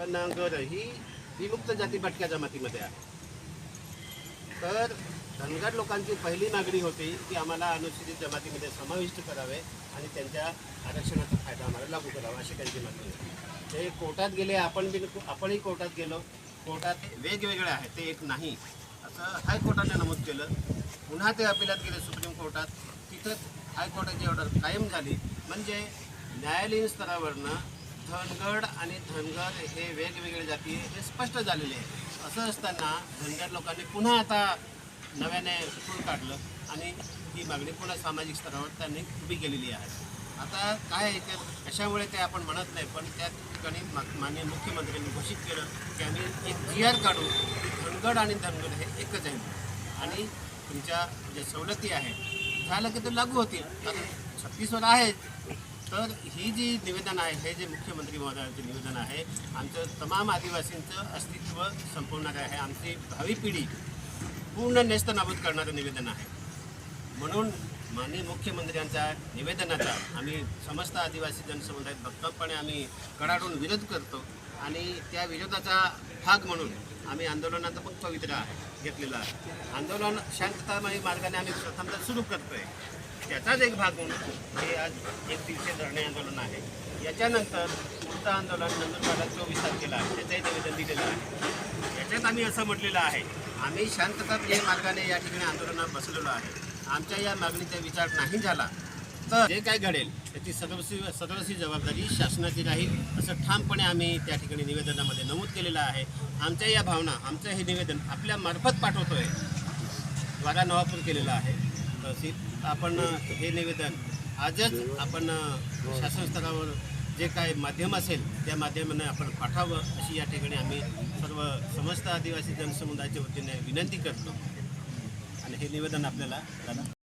धनगर ही विमुक्त जाती भटक्या जमातीमध्ये आहे। तर धनगर लोकांची पहिली मागणी होती की आम्हाला अनुसूचित जमातीमध्ये समाविष्ट करावे आणि त्यांच्या आरक्षणाचा फायदा आम्हाला लागू करावा, अशी त्यांची मागणी होती। ते कोर्टात गेले, आपणही कोर्टात गेलो। कोर्टात वेगवेगळे आहे, ते एक नाही असं हायकोर्टाने नमूद केलं। पुन्हा ते अपिलात गेले सुप्रीम कोर्टात, तिथं हायकोर्टाची ऑर्डर कायम झाली। म्हणजे न्यायालयीन स्तरावरनं धनगर आणि धनगर हे वेगवेगळे जाती हे स्पष्ट झालेले आहे। असं असताना धनगर लोकांनी पुन्हा आता नव्याने सूर काढलं आणि ही मागणी पुन्हा सामाजिक स्तरावर त्यांनी उभी केलेली आहे। आता काय आहे ते कशामुळे ते आपण म्हणत नाही, पण त्या ठिकाणी माननीय मुख्यमंत्र्यांनी घोषित केलं की आम्ही एक GR काढू की धनगर आणि धनगर हे एकच आहे आणि तुमच्या जे सवलती आहेत झालं की ते लागू होतील। कारण 36वर आहे। तर ही जी निवेदन आहे, हे जे मुख्यमंत्री महोदयांचे निवेदन आहे, आमचं तमाम आदिवासींचं अस्तित्व संपवणारं आहे, आमची भावी पिढी पूर्ण नेस्तनाबूत करणारं निवेदन आहे। म्हणून माननीय मुख्यमंत्र्यांच्या निवेदनाचा आम्ही समस्त आदिवासी जनसमुदाय भक्कमपणे आम्ही कडाडून विरोध करतो आणि त्या विरोधाचा भाग म्हणून आम्ही आंदोलनाचा पण पवित्रा घेतलेला आहे। आंदोलन शांततामय मार्गाने आम्ही प्रथमतः सुरू करतोय, त्याचाच एक भाग म्हणून हे आज 1 दिवसीय धरणे आंदोलन आहे। याच्यानंतर पुढचं आंदोलन नंदुरबारला 24 तारखेला आहे, त्याचंही निवेदन दिलेलं आहे। याच्यात आम्ही असं म्हटलेलं आहे, आम्ही शांतताप्रिय मार्गाने या ठिकाणी आंदोलनात बसलेलो आहे। आमच्या या मागणीचा विचार नाही झाला तर जे काय घडेल त्याची सर्वस्वी जबाबदारी शासनाची राहील, असं ठामपणे आम्ही त्या ठिकाणी निवेदनामध्ये नमूद केलेलं आहे। आमच्या या भावना, आमचं हे निवेदन आपल्या मार्फत पाठवतोय, द्वारा नवापूर केलेलं आहे तहसील। आपण हे निवेदन आजच आपण शासन स्तरावर जे काय माध्यम असेल त्या माध्यमाने आपण पाठावं, अशी या ठिकाणी आम्ही सर्व समस्त आदिवासी जनसमुदायाच्या वतीने विनंती करतो आणि हे निवेदन आपल्याला